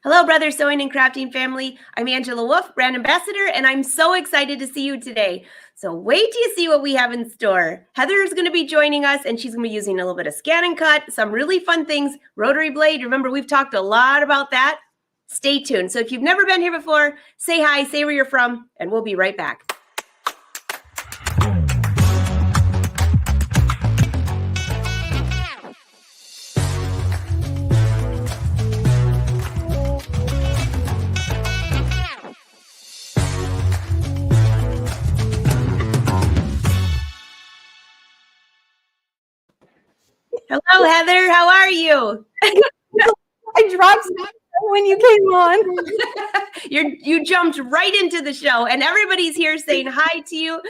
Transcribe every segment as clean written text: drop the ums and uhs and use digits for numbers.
Hello, Brother Sewing and Crafting family. I'm Angela Wolf, brand ambassador, and I'm so excited to see you today. So wait till you see what we have in store. Heather is going to be joining us, and she's going to be using a little bit of ScanNCut, some really fun things. Rotary Blade, remember we've talked a lot about that. Stay tuned. So if you've never been here before, say hi, say where you're from, and we'll be right back. Hello, Heather. How are you? I dropped when you came on. You jumped right into the show, and everybody's here saying hi to you.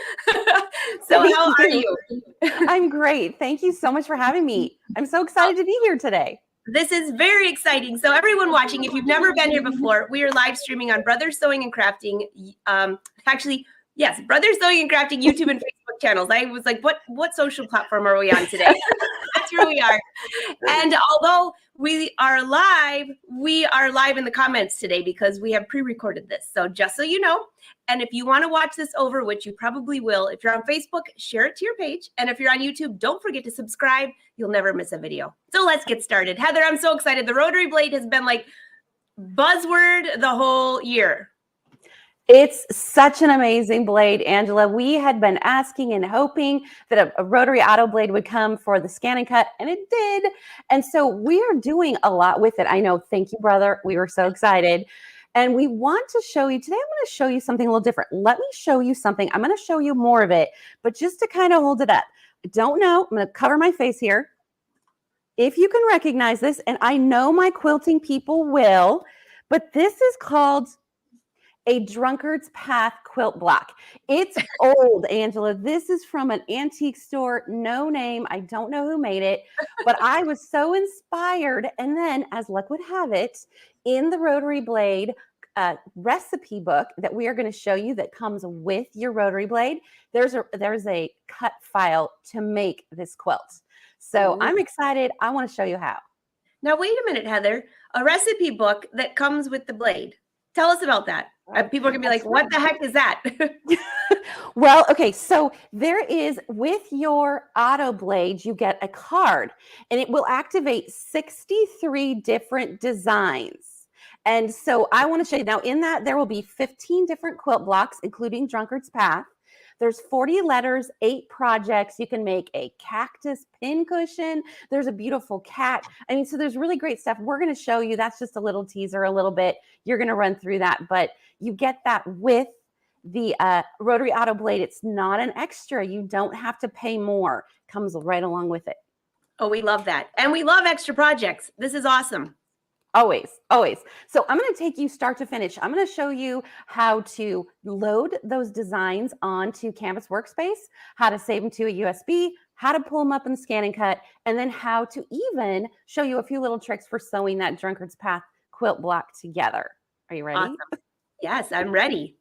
So how are you? I'm great. Thank you so much for having me. I'm so excited to be here today. This is very exciting. So everyone watching, if you've never been here before, we are live streaming on Brother Sewing and Crafting. Yes, Brother Sewing and Crafting YouTube and Facebook channels. I was like, what social platform are we on today? That's where we are. And although we are live in the comments today because we have pre-recorded this. So just so you know, and if you want to watch this over, which you probably will, if you're on Facebook, share it to your page. And if you're on YouTube, don't forget to subscribe. You'll never miss a video. So let's get started. Heather, I'm so excited. The Rotary Blade has been like buzzword the whole year. It's such an amazing blade, Angela. We had been asking and hoping that a Rotary Autoblade would come for the ScanNCut, and it did. And so we are doing a lot with it. I know. Thank you, brother. We were so excited. And we want to show you today. I'm going to show you something a little different. Let me show you something. I'm going to show you more of it, but just to kind of hold it up. I don't know. I'm going to cover my face here. If you can recognize this, and I know my quilting people will, but this is called a drunkard's path quilt block. It's old, Angela. This is from an antique store, no name. I don't know who made it, but I was so inspired. And then, as luck would have it, in the Rotary Blade recipe book that we are going to show you that comes with your Rotary Blade, there's a cut file to make this quilt. So I'm excited. I want to show you how. Now, wait a minute, Heather. A recipe book that comes with the blade. Tell us about that. People are going to be like, what the heck is that? Well, okay, so there is, with your auto blade, you get a card, and it will activate 63 different designs. And so I want to show you, now in that, there will be 15 different quilt blocks, including Drunkard's Path. There's 40 letters, 8 projects. You can make a cactus pin cushion. There's a beautiful cat. I mean, so there's really great stuff. We're going to show you. That's just a little teaser, a little bit. You're going to run through that, but you get that with the Rotary Autoblade. It's not an extra. You don't have to pay more. It comes right along with it. Oh, we love that. And we love extra projects. This is awesome. Always, always. So I'm going to take you start to finish. I'm going to show you how to load those designs onto Canvas Workspace, how to save them to a USB, how to pull them up in ScanNCut, and then how to even show you a few little tricks for sewing that Drunkard's Path quilt block together. Are you ready? Awesome. Yes, I'm ready.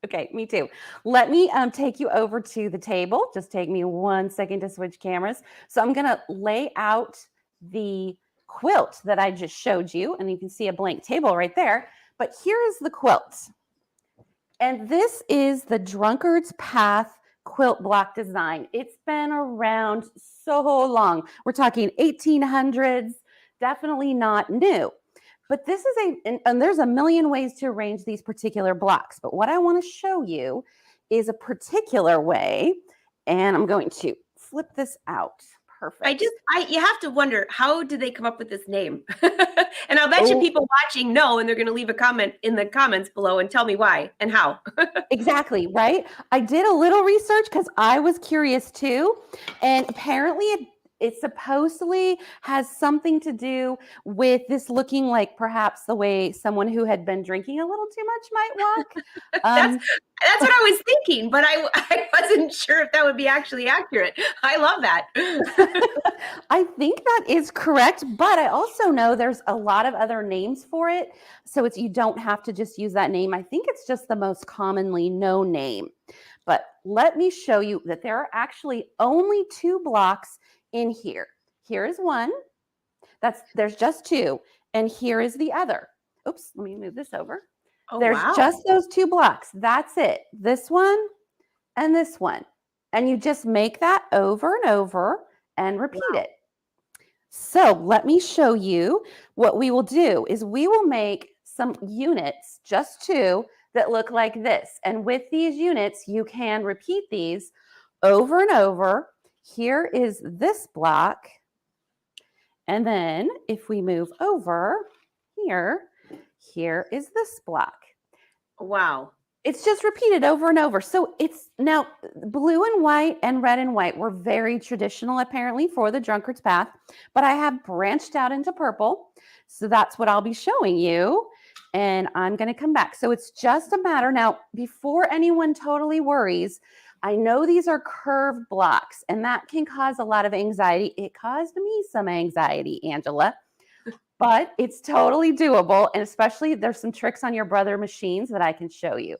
Okay, me too. Let me take you over to the table. Just take me 1 second to switch cameras. So I'm going to lay out the quilt that I just showed you, and you can see a blank table right there. But here is the quilt. And this is the Drunkard's Path quilt block design. It's been around so long. We're talking 1800s, definitely not new. But this is and there's a million ways to arrange these particular blocks. But what I want to show you is a particular way, and I'm going to flip this out. Perfect. You have to wonder, how did they come up with this name? And I'll bet you people watching know, and they're going to leave a comment in the comments below and tell me why and how. Exactly, right? I did a little research because I was curious too. And apparently it supposedly has something to do with this looking like perhaps the way someone who had been drinking a little too much might walk. That's what I was thinking, but I wasn't sure if that would be actually accurate. I love that. I think that is correct, but I also know there's a lot of other names for it. So you don't have to just use that name. I think it's just the most commonly known name. But let me show you that there are actually only 2 blocks in here. Here is one. There's just 2, and here is the other. Oops, let me move this over. Oh, There's wow. just those 2 blocks. That's it. This one and this one. And you just make that over and over and repeat it. So let me show you what we will do is we will make some units, just 2, that look like this. And with these units, you can repeat these over and over. Here is this block. And then if we move over here, here is this block. Wow. It's just repeated over and over. So it's now blue and white and red and white were very traditional apparently for the drunkard's path, but I have branched out into purple. So that's what I'll be showing you. And I'm going to come back. So it's just a matter now, before anyone totally worries, I know these are curved blocks and that can cause a lot of anxiety. It caused me some anxiety, Angela, but it's totally doable. And especially there's some tricks on your brother machines that I can show you.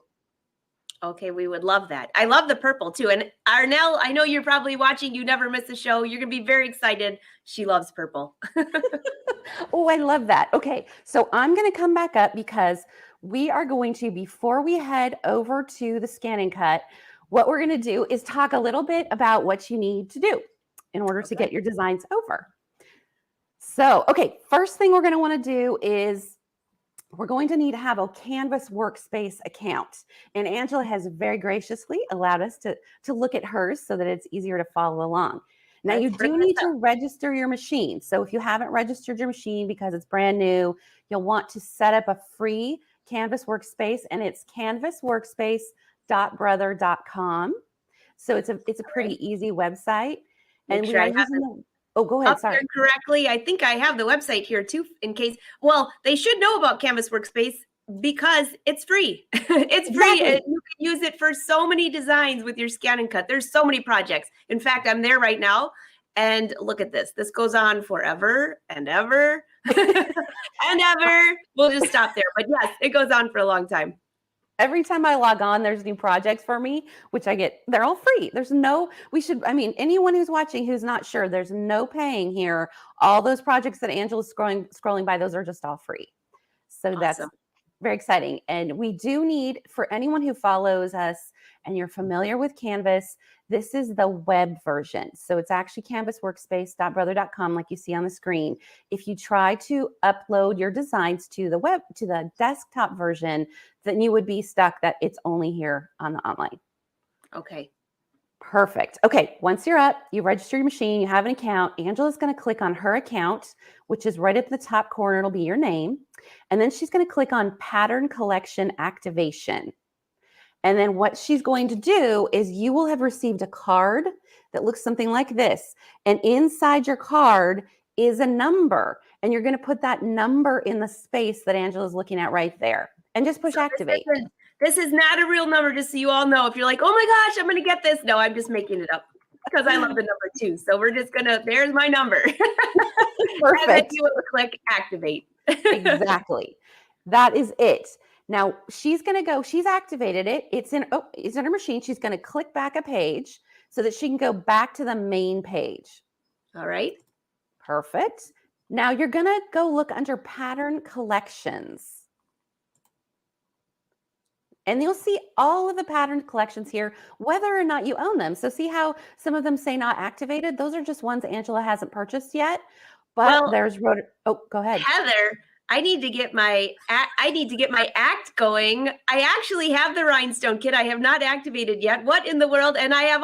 Okay, we would love that. I love the purple too. And Arnell, I know you're probably watching. You never miss a show. You're going to be very excited. She loves purple. Oh, I love that. Okay, so I'm going to come back up because we are going to, before we head over to the ScanNCut, what we're going to do is talk a little bit about what you need to do in order to get your designs over. So, okay, first thing we're going to want to do is we're going to need to have a Canvas Workspace account. And Angela has very graciously allowed us to look at hers so that it's easier to follow along. Now, you do need to register your machine. So if you haven't registered your machine because it's brand new, you'll want to set up a free Canvas Workspace, and it's canvasworkspace.brother.com. So it's a pretty easy website. And we are using the oh, go ahead. Sorry. Correctly. I think I have the website here too, in case. Well, they should know about Canvas Workspace because it's free. It's free. Exactly. And you can use it for so many designs with your ScanNCut. There's so many projects. In fact, I'm there right now. And look at this. This goes on forever and ever and ever. We'll just stop there. But yes, it goes on for a long time. Every time I log on, there's new projects for me, which I get, they're all free. There's no, anyone who's watching who's not sure, there's no paying here. All those projects that Angela's scrolling by, those are just all free. So awesome. That's very exciting. And we do need, for anyone who follows us and you're familiar with Canvas, this is the web version. So it's actually canvasworkspace.brother.com, like you see on the screen. If you try to upload your designs to the web, to the desktop version, then you would be stuck that it's only here on the online. Okay. Perfect. Okay. Once you're up, you register your machine, you have an account. Angela's going to click on her account, which is right up in the top corner. It'll be your name. And then she's going to click on Pattern Collection Activation. And then what she's going to do is you will have received a card that looks something like this. And inside your card is a number. And you're going to put that number in the space that Angela's looking at right there. And just push activate. This is not a real number, just so you all know. If you're like, oh my gosh, I'm going to get this. No, I'm just making it up because I love the number too. So we're just going to, there's my number. Perfect. And then you will click activate. Exactly. That is it. Now she's going to go, she's activated it. It's in her machine. She's going to click back a page so that she can go back to the main page. All right. Perfect. Now you're going to go look under Pattern Collections. And you'll see all of the pattern collections here, whether or not you own them. So see how some of them say not activated? Those are just ones Angela hasn't purchased yet. But there's Rotary. Oh, go ahead. Heather, I need to get my act going. I actually have the rhinestone kit. I have not activated yet. What in the world? And I have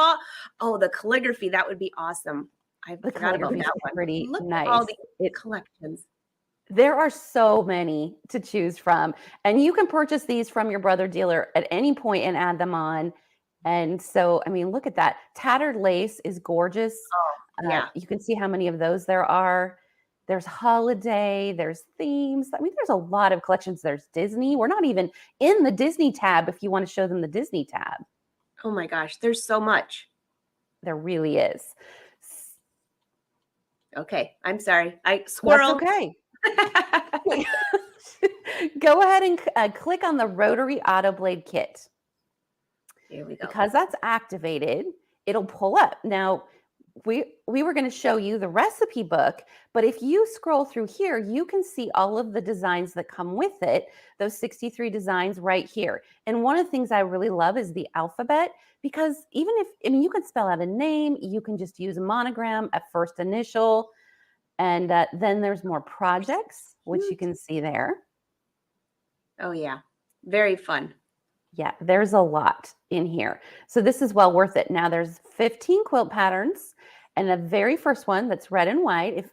the calligraphy. That would be awesome. I forgot about that one. Pretty Look nice. at all the collections. There are so many to choose from, and you can purchase these from your brother dealer at any point and add them on. And so, I mean, look at that. Tattered lace is gorgeous. Oh, yeah. You can see how many of those there are. There's holiday, there's themes. I mean, there's a lot of collections. There's Disney. We're not even in the Disney tab if you want to show them the Disney tab. Oh my gosh, there's so much. There really is. Okay, I'm sorry. Squirrel. That's okay. Go ahead and click on the Rotary Autoblade kit. Here we go. Because that's activated, it'll pull up. Now, we were going to show you the recipe book, but if you scroll through here, you can see all of the designs that come with it, those 63 designs right here. And one of the things I really love is the alphabet, because even if, I mean, you can spell out a name, you can just use a monogram, a first initial, and then there's more projects, which you can see there. Oh, yeah. Very fun. Yeah, there's a lot in here. So this is well worth it. Now there's 15 quilt patterns, and the very first one that's red and white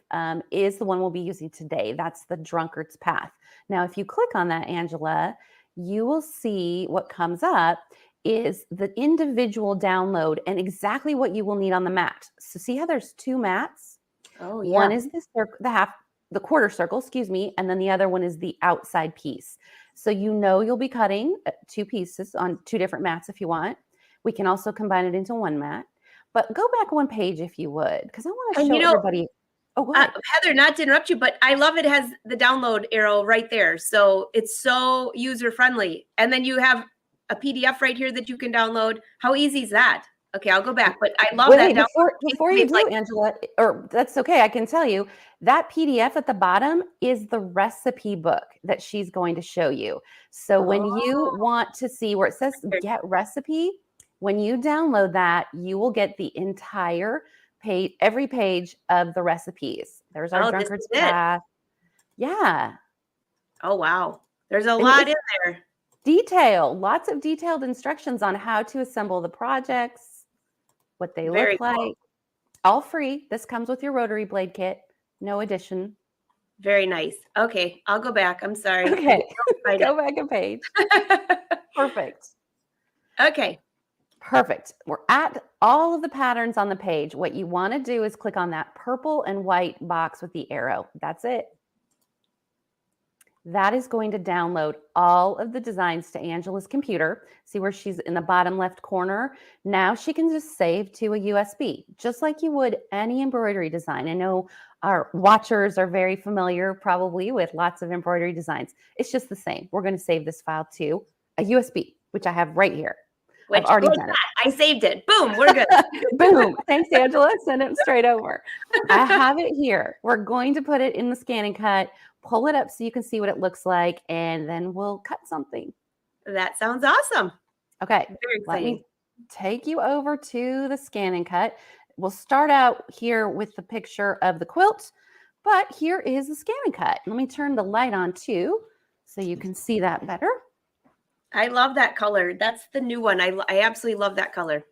is the one we'll be using today. That's the drunkard's path. Now, if you click on that, Angela, you will see what comes up is the individual download and exactly what you will need on the mat. So see how there's two mats? Oh, yeah. One is the quarter circle, excuse me, and then the other one is the outside piece. So you know you'll be cutting two pieces on two different mats if you want. We can also combine it into one mat. But go back one page if you would, because I want to show everybody. Oh, go ahead. Heather, not to interrupt you, but I love it has the download arrow right there. So it's so user-friendly. And then you have a PDF right here that you can download. How easy is that? Okay, I'll go back, but I love that. Before you do, Angela, or that's okay, I can tell you, that PDF at the bottom is the recipe book that she's going to show you. So when you want to see where it says get recipe, when you download that, you will get the entire page, every page of the recipes. There's our drunkard's path. Yeah. Oh, wow. There's a lot in there. Lots of detailed instructions on how to assemble the projects, what they look like. Cool. All free. This comes with your Rotary Blade kit. No addition. Very nice. Okay, I'll go back. I'm sorry. Okay, go back a page. Perfect. Okay. Perfect. We're at all of the patterns on the page. What you want to do is click on that purple and white box with the arrow. That's it. That is going to download all of the designs to Angela's computer. See where she's in the bottom left corner? Now she can just save to a USB, just like you would any embroidery design. I know our watchers are very familiar probably with lots of embroidery designs. It's just the same. We're going to save this file to a USB, which I have right here. I've already done it. I saved it. Boom, we're good. Boom. Thanks, Angela. Send it straight over. I have it here. We're going to put it in the ScanNCut. Pull it up so you can see what it looks like, and then we'll cut something. That sounds awesome. Okay. Very exciting. Let me take you over to the ScanNCut. We'll start out here with the picture of the quilt, but here is the ScanNCut. Let me turn the light on too, so you can see that better. I love that color. That's the new one. I absolutely love that color.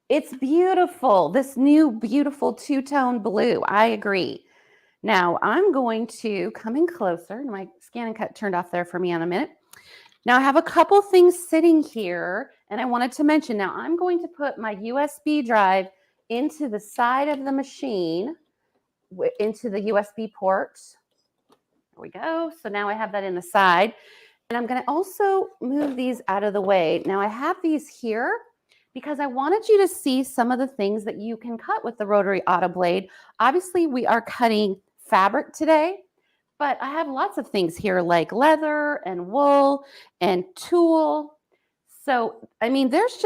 It's beautiful. This new beautiful two-tone blue. I agree. Now I'm going to come in closer. My ScanNCut turned off there for me in a minute. Now I have a couple things sitting here, and I wanted to mention, now I'm going to put my USB drive into the side of the machine, into the USB port. There we go. So now I have that in the side. And I'm going to also move these out of the way. Now I have these here because I wanted you to see some of the things that you can cut with the Rotary Autoblade. Obviously, we are cutting fabric today, but I have lots of things here like leather and wool and tulle. So, I mean, this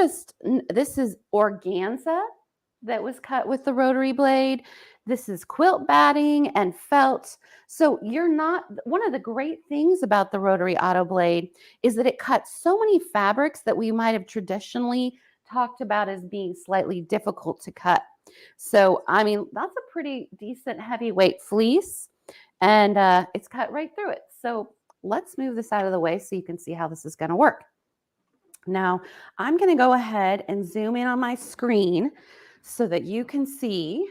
is organza that was cut with the Rotary Blade. This is quilt batting and felt. So one of the great things about the Rotary Autoblade is that it cuts so many fabrics that we might have traditionally talked about as being slightly difficult to cut. So, I mean, that's a pretty decent heavyweight fleece, and it's cut right through it. So let's move this out of the way so you can see how this is going to work. Now, I'm going to go ahead and zoom in on my screen so that you can see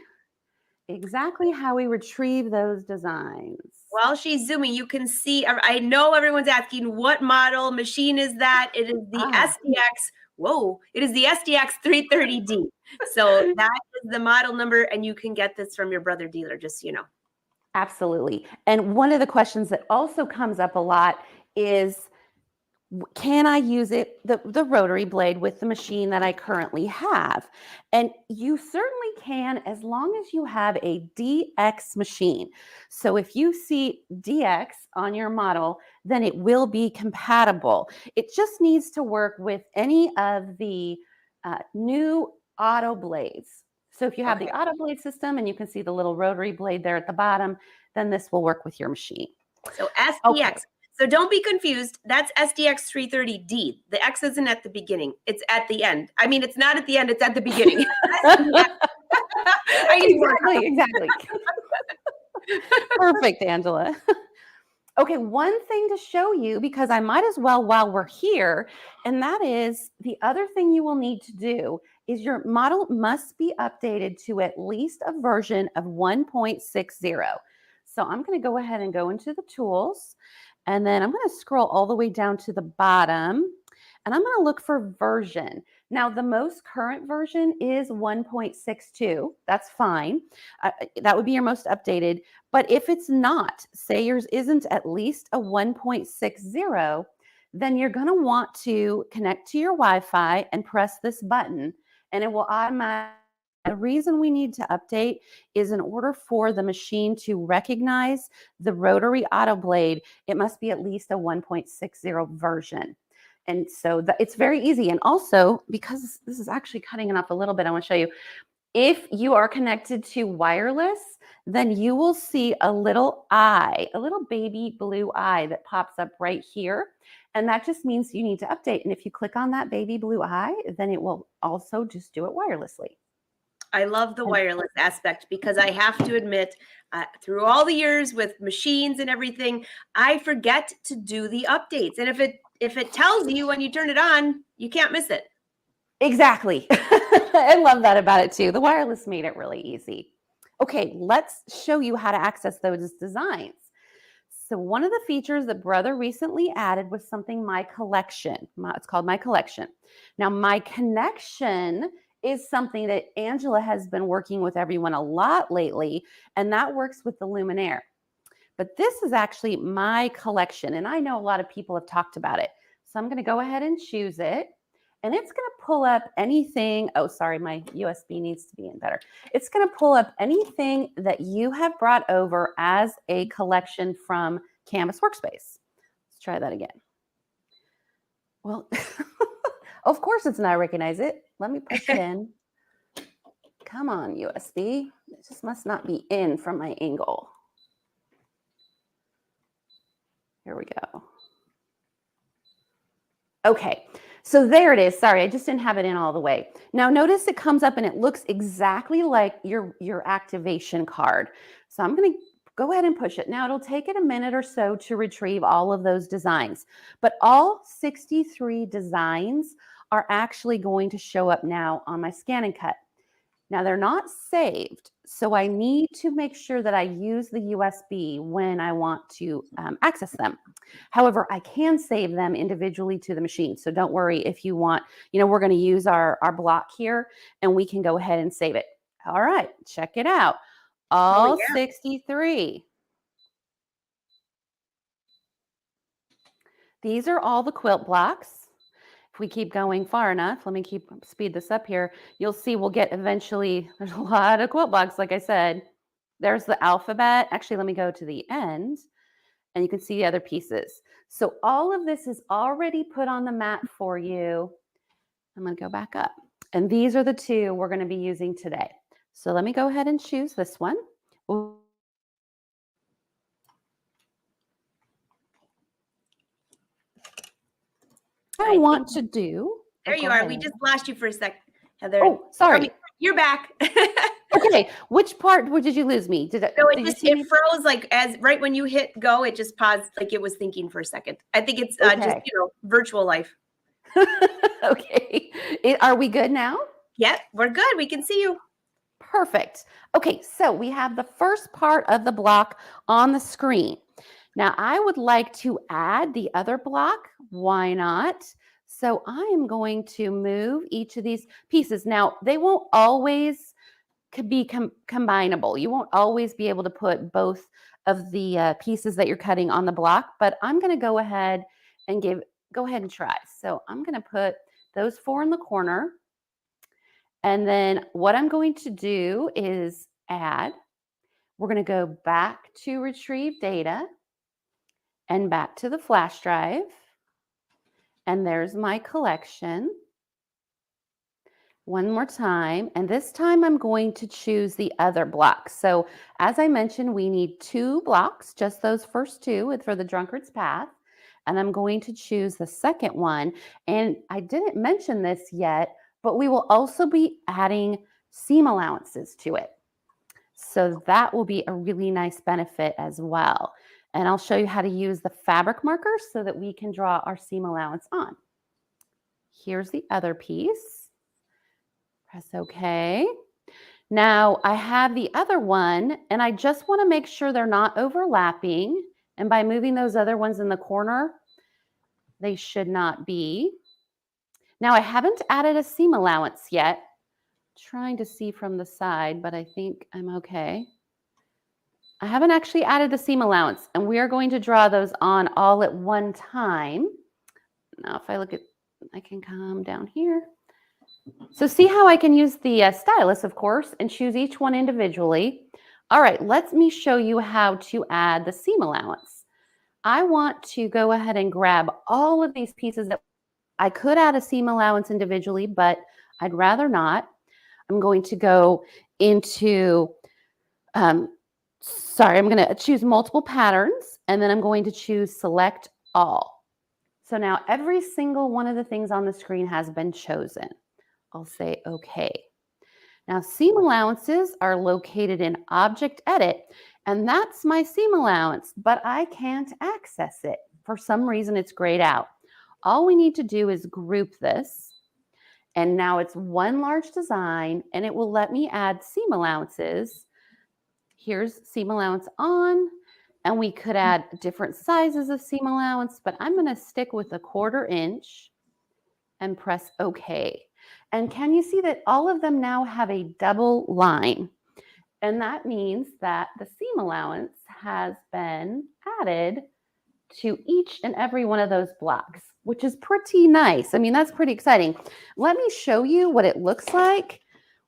exactly how we retrieve those designs. While she's zooming, you can see, I know everyone's asking, what model machine is that? It is the SDX. Whoa, it is the SDX 330D. So that is the model number, and you can get this from your brother dealer, just so you know. Absolutely. And one of the questions that also comes up a lot is, can I use the Rotary Blade with the machine that I currently have? And you certainly can, as long as you have a DX machine. So if you see DX on your model, then it will be compatible. It just needs to work with any of the new auto blades. So if you have the Autoblade system and you can see the little rotary blade there at the bottom, then this will work with your machine. So SDX. So don't be confused. That's SDX 330D. The X isn't at the beginning. It's at the end. I mean, it's not at the end. It's at the beginning. Exactly. Perfect, Angela. Okay, one thing to show you, because I might as well while we're here, and that is the other thing you will need to do is your model must be updated to at least a version of 1.60. So I'm going to go ahead and go into the tools, and then I'm going to scroll all the way down to the bottom, and I'm going to look for version. Now, the most current version is 1.62. That's fine. That would be your most updated. But if it's not, say yours isn't at least a 1.60, then you're going to want to connect to your Wi-Fi and press this button, and it will automatically. The reason we need to update is in order for the machine to recognize the Rotary Autoblade, it must be at least a 1.60 version. And so it's very easy. And also, because this is actually cutting it off a little bit, I want to show you. If you are connected to wireless, then you will see a little eye, a little baby blue eye that pops up right here. And that just means you need to update. And if you click on that baby blue eye, then it will also just do it wirelessly. I love the wireless aspect because I have to admit, through all the years with machines and everything, I forget to do the updates. And if it tells you when you turn it on, you can't miss it. Exactly. I love that about it too. The wireless made it really easy. Okay, let's show you how to access those designs. So one of the features that Brother recently added was something My Collection. It's called My Collection. Now, My Connection is something that Angela has been working with everyone a lot lately, and that works with the Luminaire. But this is actually My Collection, and I know a lot of people have talked about it. So I'm going to go ahead and choose it, and it's going to pull up anything. Oh, sorry, my USB needs to be in better. It's going to pull up anything that you have brought over as a collection from Canvas Workspace. Let's try that again. Well, of course it's not recognize it. Let me push it in. Come on, USB. It just must not be in from my angle. Here we go. Okay, so there it is. Sorry, I just didn't have it in all the way. Now notice it comes up and it looks exactly like your activation card. So I'm going to go ahead and push it. Now it'll take it a minute or so to retrieve all of those designs, but all 63 designs are actually going to show up now on my ScanNCut. Now they're not saved, so I need to make sure that I use the USB when I want to access them. However, I can save them individually to the machine, so don't worry if you want, we're going to use our block here, and we can go ahead and save it. All right, check it out. All 63. These are all the quilt blocks. If we keep going far enough, let me speed this up here. You'll see we'll get eventually, there's a lot of quilt blocks, like I said. There's the alphabet. Actually, let me go to the end and you can see the other pieces. So all of this is already put on the mat for you. I'm going to go back up. And these are the two we're going to be using today. So let me go ahead and choose this one. I want to do. There you are. We just lost you for a sec, Heather. Oh, sorry. You're back. Okay. Which part? Where did you lose me? It froze right when you hit go. It just paused, like it was thinking for a second. I think it's just virtual life. Okay. Are we good now? Yep, we're good. We can see you. Perfect. Okay, so we have the first part of the block on the screen. Now, I would like to add the other block. Why not? So I am going to move each of these pieces. Now, they won't always be combinable. You won't always be able to put both of the pieces that you're cutting on the block, but I'm going to go ahead and go ahead and try. So I'm going to put those 4 in the corner. And then what I'm going to do is add. We're going to go back to retrieve data. And back to the flash drive. And there's my collection. one more time, and this time I'm going to choose the other block. So as I mentioned, we need 2 blocks, just those first 2 for the drunkard's path. And I'm going to choose the second one. And I didn't mention this yet, but we will also be adding seam allowances to it. So that will be a really nice benefit as well. And I'll show you how to use the fabric marker so that we can draw our seam allowance on. Here's the other piece. Press OK. Now I have the other one, and I just want to make sure they're not overlapping. And by moving those other ones in the corner, they should not be. Now I haven't added a seam allowance yet. Trying to see from the side, but I think I'm okay. I haven't actually added the seam allowance, and we are going to draw those on all at one time. Now if I look at, I can come down here. So see how I can use the stylus, of course, and choose each one individually. All right, let me show you how to add the seam allowance. I want to go ahead and grab all of these pieces that I could add a seam allowance individually, but I'd rather not. I'm going to go into, I'm going to choose multiple patterns, and then I'm going to choose select all. So now every single one of the things on the screen has been chosen. I'll say OK. Now seam allowances are located in Object Edit, and that's my seam allowance, but I can't access it. For some reason, it's grayed out. All we need to do is group this. And now it's one large design, and it will let me add seam allowances. Here's seam allowance on, and we could add different sizes of seam allowance, but I'm going to stick with 1/4 inch and press OK. And can you see that all of them now have a double line? And that means that the seam allowance has been added to each and every one of those blocks, which is pretty nice. I mean, that's pretty exciting. Let me show you what it looks like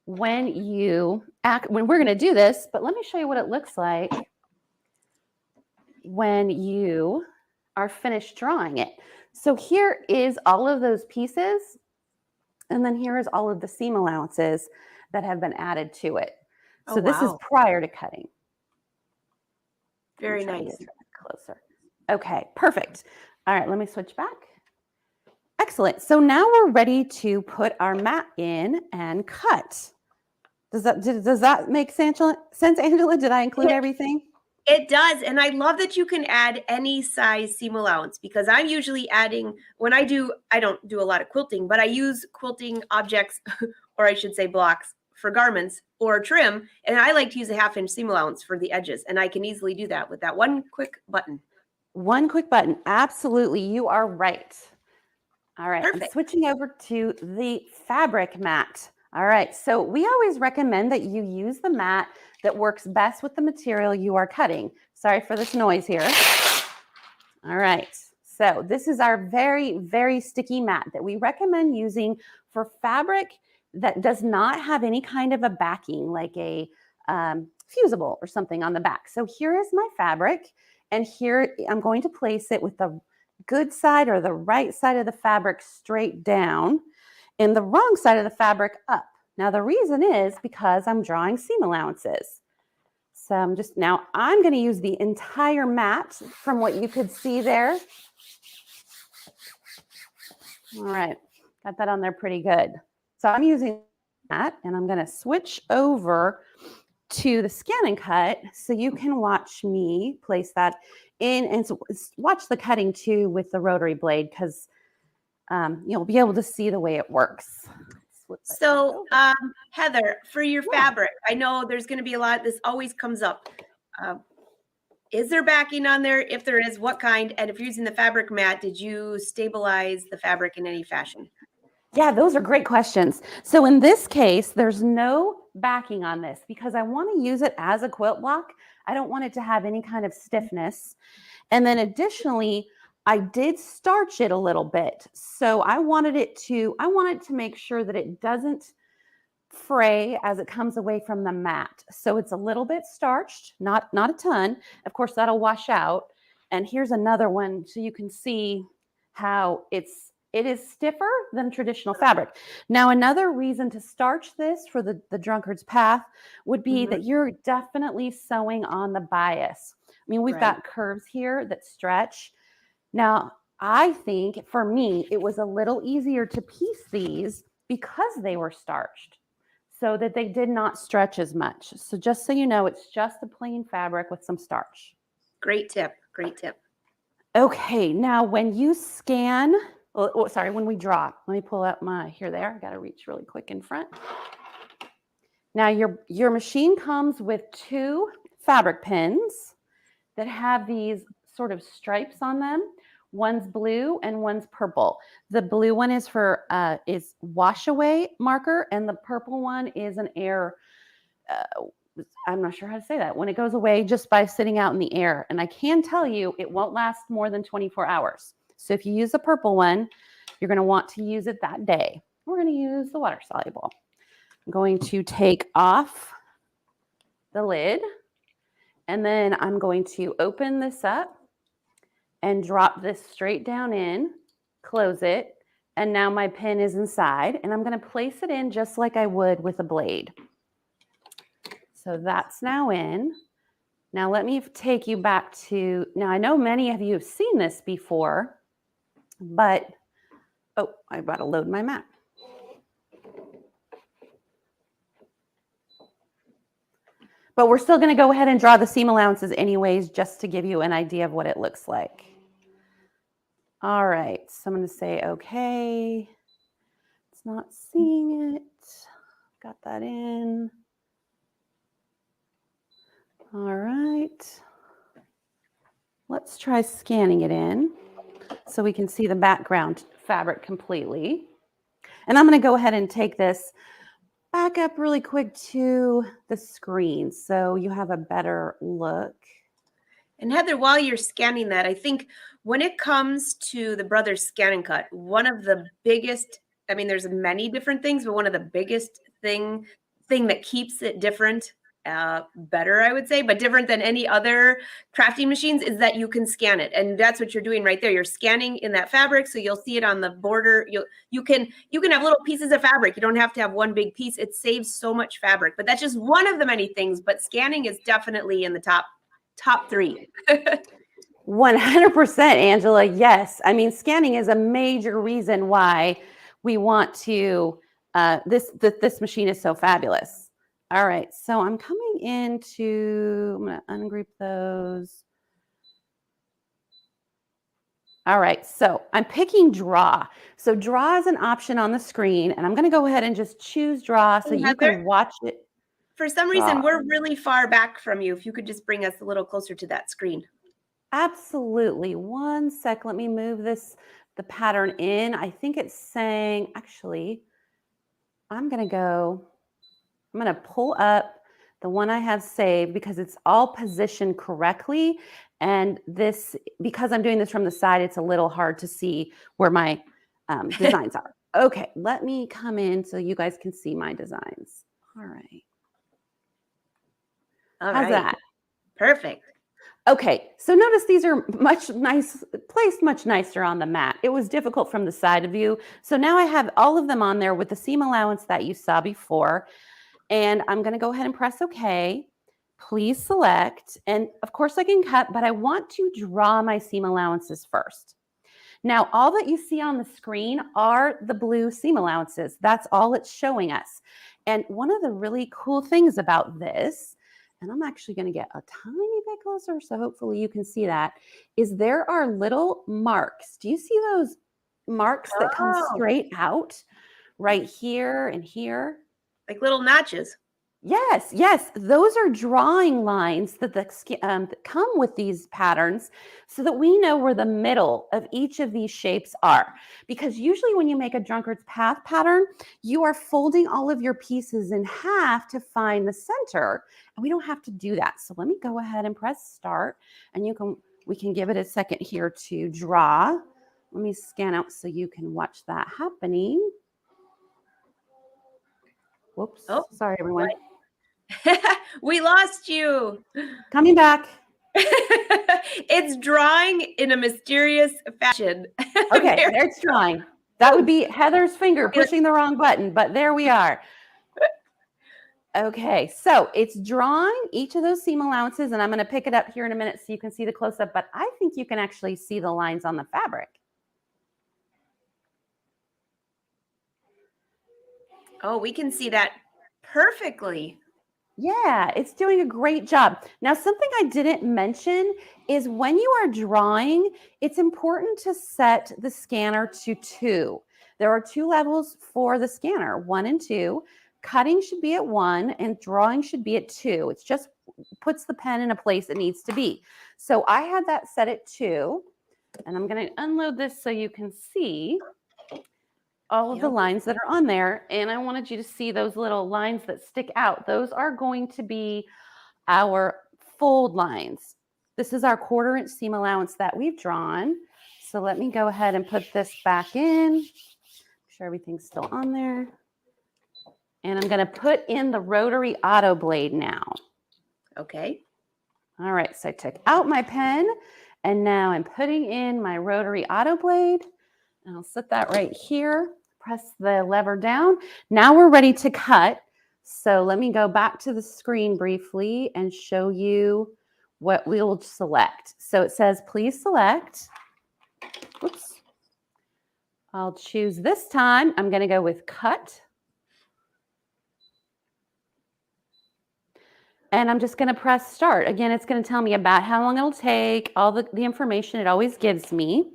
when we're going to do this, but let me show you what it looks like when you are finished drawing it. So here is all of those pieces, and then here is all of the seam allowances that have been added to it. So this is prior to cutting. Very nice. Closer. Okay, perfect. All right, let me switch back. Excellent. So now we're ready to put our mat in and cut. Does that make sense, Angela? Did I include everything? It does. And I love that you can add any size seam allowance, because I'm usually adding, I don't do a lot of quilting, but I use quilting objects, or I should say blocks, for garments or trim. And I like to use a 1/2 inch seam allowance for the edges. And I can easily do that with that one quick button. One quick button. Absolutely. You are right. All right. Perfect. I'm switching over to the fabric mat. All right. So we always recommend that you use the mat that works best with the material you are cutting. Sorry for this noise here. All right. So this is our very, very sticky mat that we recommend using for fabric that does not have any kind of a backing, like a fusible or something on the back. So here is my fabric. And here I'm going to place it with the good side or the right side of the fabric straight down and the wrong side of the fabric up. Now the reason is because I'm drawing seam allowances. So I'm going to use the entire mat from what you could see there. All right, got that on there pretty good. So I'm using that, and I'm going to switch over to the ScanNCut so you can watch me place that in and watch the cutting too with the Rotary Blade, because you'll be able to see the way it works. So Heather, for your fabric, I know there's going to be a lot, this always comes up. Is there backing on there? If there is, what kind? And if you're using the fabric mat, did you stabilize the fabric in any fashion? Yeah, those are great questions. So in this case, there's no backing on this because I want to use it as a quilt block. I don't want it to have any kind of stiffness. And then additionally, I did starch it a little bit. So I wanted to make sure that it doesn't fray as it comes away from the mat. So it's a little bit starched, not a ton. Of course, that'll wash out. And here's another one so you can see how it's It is stiffer than traditional fabric. Now, another reason to starch this for the drunkard's path would be that you're definitely sewing on the bias. I mean, we've got curves here that stretch. Now, I think for me, it was a little easier to piece these because they were starched so that they did not stretch as much. So just so you know, it's just a plain fabric with some starch. Great tip. Great tip. Okay, now when you scan, when we draw, let me pull up my, there, I gotta reach really quick in front. Now your machine comes with 2 fabric pins that have these sort of stripes on them. One's blue and one's purple. The blue one is for is wash away marker, and the purple one is an air, I'm not sure how to say that, when it goes away just by sitting out in the air. And I can tell you it won't last more than 24 hours. So if you use the purple one, you're going to want to use it that day. We're going to use the water soluble. I'm going to take off the lid, and then I'm going to open this up and drop this straight down in, close it, and now my pin is inside, and I'm going to place it in just like I would with a blade. So that's now in. Now let me take you back to, now I know many of you have seen this before, but, oh, I've got to load my mat. But we're still going to go ahead and draw the seam allowances anyways, just to give you an idea of what it looks like. All right, so I'm going to say, okay, it's not seeing it. Got that in. All right, let's try scanning it in so we can see the background fabric completely. And I'm going to go ahead and take this back up really quick to the screen so you have a better look. And Heather, while you're scanning that, I think when it comes to the Brother ScanNCut, one of the biggest, I mean, there's many different things, but one of the biggest thing that keeps it different, better, I would say, but different than any other crafting machines, is that you can scan it. And that's what you're doing right there. You're scanning in that fabric, so you'll see it on the border. You can have little pieces of fabric. You don't have to have one big piece. It saves so much fabric, but that's just one of the many things. But scanning is definitely in the top 3. 100%, Angela. Yes. I mean, scanning is a major reason why we want to, this machine is so fabulous. All right. So I'm coming into, I'm going to ungroup those. All right. So I'm picking draw. So draw is an option on the screen, and I'm going to go ahead and just choose draw so you can watch it. For some reason, we're really far back from you. If you could just bring us a little closer to that screen. Absolutely. One sec. Let me move the pattern in. I think it's saying, actually, I'm going to pull up the one I have saved because it's all positioned correctly. And this, because I'm doing this from the side, it's a little hard to see where my designs are. Okay. Let me come in so you guys can see my designs. All right. How's that? Perfect. Okay, so notice these are placed much nicer on the mat. It was difficult from the side view. So now I have all of them on there with the seam allowance that you saw before. And I'm going to go ahead and press OK. Please select. And of course I can cut, but I want to draw my seam allowances first. Now, all that you see on the screen are the blue seam allowances. That's all it's showing us. And one of the really cool things about this, and I'm actually going to get a tiny bit closer, so hopefully you can see that, is there are little marks. Do you see those marks that come straight out right here and here? Like little notches. Yes, yes. Those are drawing lines that come with these patterns so that we know where the middle of each of these shapes are. Because usually when you make a drunkard's path pattern, you are folding all of your pieces in half to find the center. And we don't have to do that. So let me go ahead and press start. And we can give it a second here to draw. Let me scan out so you can watch that happening. Whoops. Oh, sorry, everyone. We lost you. Coming back. It's drawing in a mysterious fashion. Okay, there it's drawing. That would be Heather's finger pushing the wrong button, but there we are. Okay, so it's drawing each of those seam allowances, and I'm going to pick it up here in a minute so you can see the close-up, but I think you can actually see the lines on the fabric. Oh, we can see that perfectly. Yeah, it's doing a great job. Now, something I didn't mention is when you are drawing, it's important to set the scanner to 2. There are 2 levels for the scanner, 1 and 2. Cutting should be at 1 and drawing should be at 2. It's just puts the pen in a place it needs to be. So I had that set at 2, and I'm going to unload this so you can see all of the lines that are on there. And I wanted you to see those little lines that stick out. Those are going to be our fold lines. This is our 1/4 inch seam allowance that we've drawn. So let me go ahead and put this back in. Make sure everything's still on there. And I'm going to put in the Rotary Autoblade now. Okay. All right, so I took out my pen and now I'm putting in my Rotary Autoblade. And I'll set that right here, press the lever down. Now we're ready to cut. So let me go back to the screen briefly and show you what we will select. So it says, please select. Oops. I'll choose this time. I'm going to go with cut. And I'm just going to press start. Again, it's going to tell me about how long it'll take, all the information it always gives me.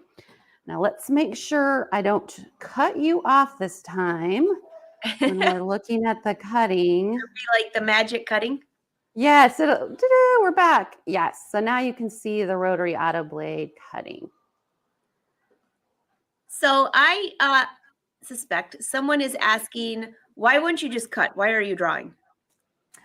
Now let's make sure I don't cut you off this time when we're looking at the cutting. It'll be like the magic cutting. Yes, we're back. Yes, so now you can see the Rotary Autoblade cutting. So I suspect someone is asking, why wouldn't you just cut? Why are you drawing?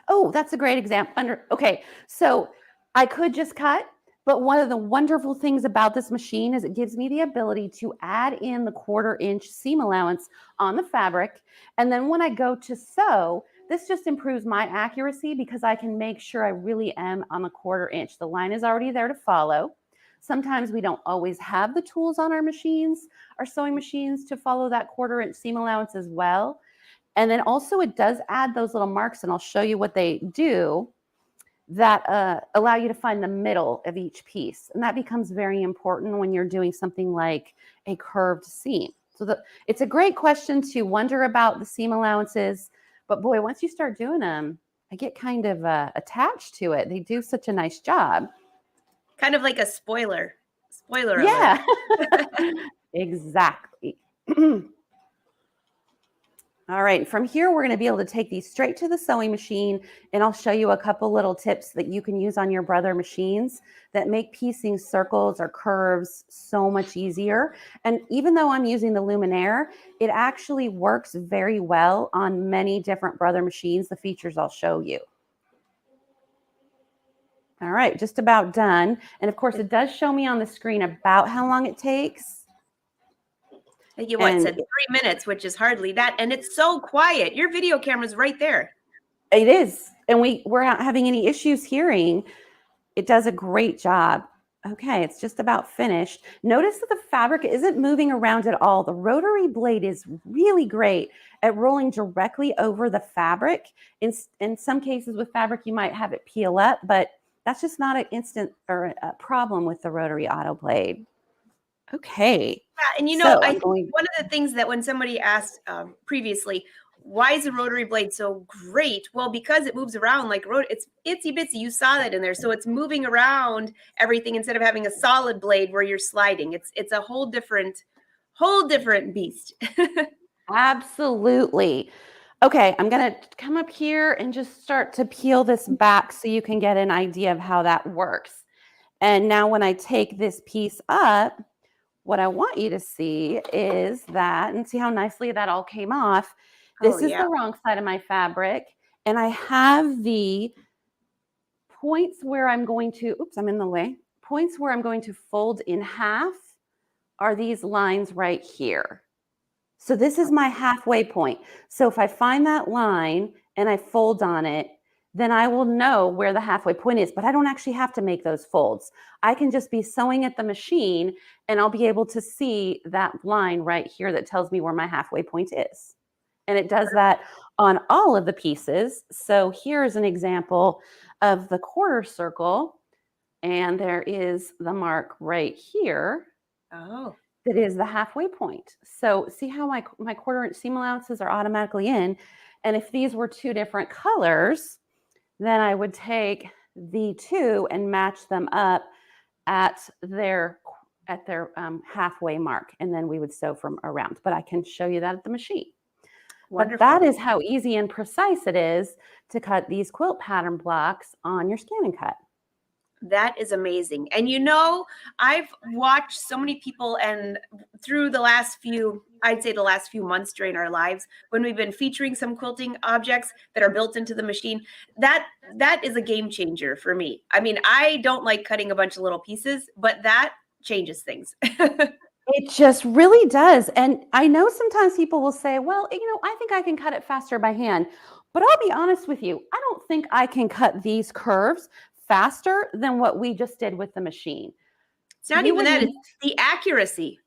Oh, that's a great example. Okay, so I could just cut, but one of the wonderful things about this machine is it gives me the ability to add in the 1/4 inch seam allowance on the fabric. And then when I go to sew, this just improves my accuracy because I can make sure I really am on the 1/4 inch. The line is already there to follow. Sometimes we don't always have the tools on our machines, our sewing machines, to follow that 1/4 inch seam allowance as well. And then also it does add those little marks, and I'll show you what they do, that allow you to find the middle of each piece. And that becomes very important when you're doing something like a curved seam. So it's a great question to wonder about the seam allowances, but boy, once you start doing them, I get kind of attached to it. They do such a nice job. Kind of like a spoiler. Spoiler alert. Yeah, exactly. All right, from here, we're going to be able to take these straight to the sewing machine, and I'll show you a couple little tips that you can use on your Brother machines that make piecing circles or curves so much easier. And even though I'm using the Luminaire, it actually works very well on many different Brother machines, the features I'll show you. All right, just about done. And of course, it does show me on the screen about how long it takes. I think it said 3 minutes, which is hardly that. And it's so quiet. Your video camera's right there. It is. And we're not having any issues hearing. It does a great job. Okay, it's just about finished. Notice that the fabric isn't moving around at all. The Rotary Blade is really great at rolling directly over the fabric. In some cases with fabric, you might have it peel up, but that's just not an instant or a problem with the Rotary Autoblade. Okay. Yeah, and I think one of the things that when somebody asked previously, why is the Rotary Blade so great? Well, because it moves around like it's itsy bitsy. You saw that in there. So it's moving around everything instead of having a solid blade where you're sliding. It's a whole different beast. Absolutely. Okay, I'm going to come up here and just start to peel this back so you can get an idea of how that works. And now when I take this piece up, what I want you to see is that, and see how nicely that all came off. This is the wrong side of my fabric. And I have the points where I'm going to, oops, I'm in the way. Points where I'm going to fold in half are these lines right here. So this is my halfway point. So if I find that line and I fold on it, then I will know where the halfway point is, but I don't actually have to make those folds. I can just be sewing at the machine and I'll be able to see that line right here that tells me where my halfway point is. And it does that on all of the pieces. So here's an example of the quarter circle, and there is the mark right here. Oh. That is the halfway point. So see how my quarter inch seam allowances are automatically in. And if these were two different colors, then I would take the two and match them up at their halfway mark. And then we would sew from around. But I can show you that at the machine. Wonderful. But that is how easy and precise it is to cut these quilt pattern blocks on your ScanNCut. That is amazing. And you know, I've watched so many people, and through the last few, I'd say the last few months during our lives, when we've been featuring some quilting objects that are built into the machine, that is a game changer for me. I mean, I don't like cutting a bunch of little pieces, but that changes things. It just really does. And I know sometimes people will say, well, you know, I think I can cut it faster by hand. But I'll be honest with you, I don't think I can cut these curves faster than what we just did with the machine. It's not even that, it's the accuracy.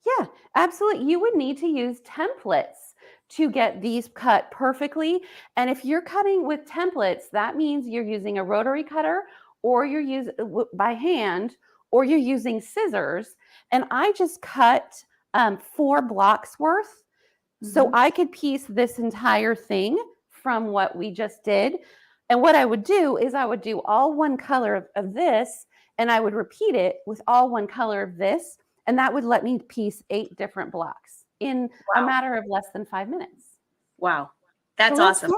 Yeah, absolutely. You would need to use templates to get these cut perfectly. And if you're cutting with templates, that means you're using a rotary cutter, or you're using by hand, or you're using scissors. And I just cut 4 blocks worth. So I could piece this entire thing from what we just did. And what I would do is I would do all one color of this, and I would repeat it with all one color of this. And that would let me piece 8 different blocks in a matter of less than 5 minutes. Wow. That's awesome.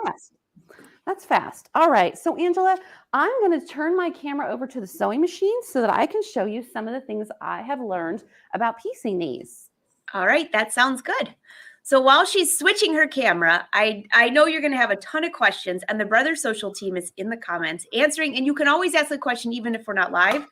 That's fast. All right. So Angela, I'm going to turn my camera over to the sewing machine so that I can show you some of the things I have learned about piecing these. All right. That sounds good. So while she's switching her camera, I know you're going to have a ton of questions, and the Brother Social team is in the comments answering. And you can always ask a question, even if we're not live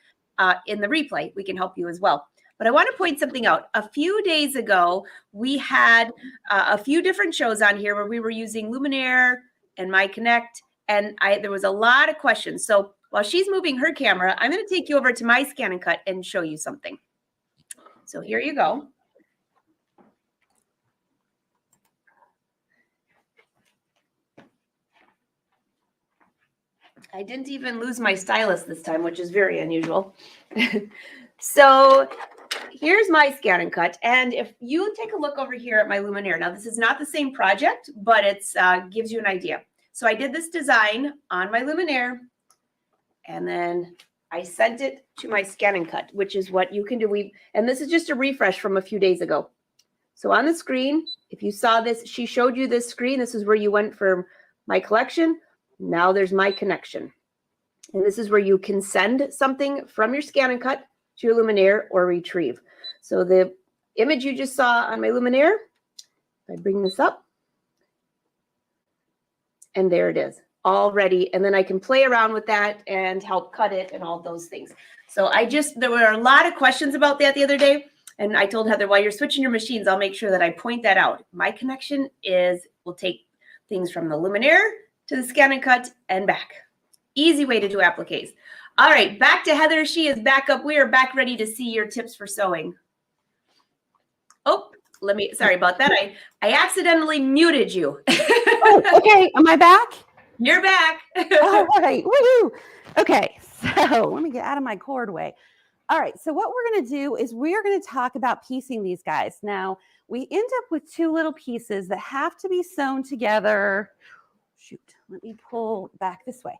in the replay. We can help you as well. But I want to point something out. A few days ago, we had a few different shows on here where we were using Luminaire and My Connect, and there was a lot of questions. So while she's moving her camera, I'm going to take you over to my ScanNCut and show you something. So here you go. I didn't even lose my stylus this time, which is very unusual. So here's my ScanNCut. And if you take a look over here at my Luminaire, now this is not the same project, but it's gives you an idea. So I did this design on my Luminaire, and then I sent it to my ScanNCut, which is what you can do. And this is just a refresh from a few days ago. So on the screen, if you saw this, she showed you this screen. This is where you went for my collection. Now there's my connection. And this is where you can send something from your ScanNCut to your Luminaire or retrieve. So the image you just saw on my Luminaire, if I bring this up, and there it is, all ready. And then I can play around with that and help cut it and all those things. So there were a lot of questions about that the other day. And I told Heather, while you're switching your machines, I'll make sure that I point that out. My connection will take things from the Luminaire to the ScanNCut and back. Easy way to do appliques. All right, back to Heather. She is back up. We are back ready to see your tips for sewing. Oh, sorry about that. I accidentally muted you. Oh, okay. Am I back? You're back. All right. Woo-hoo. Okay. So let me get out of my cord way. All right. So what we're going to do is we are going to talk about piecing these guys. Now, we end up with 2 little pieces that have to be sewn together. Shoot. Let me pull back this way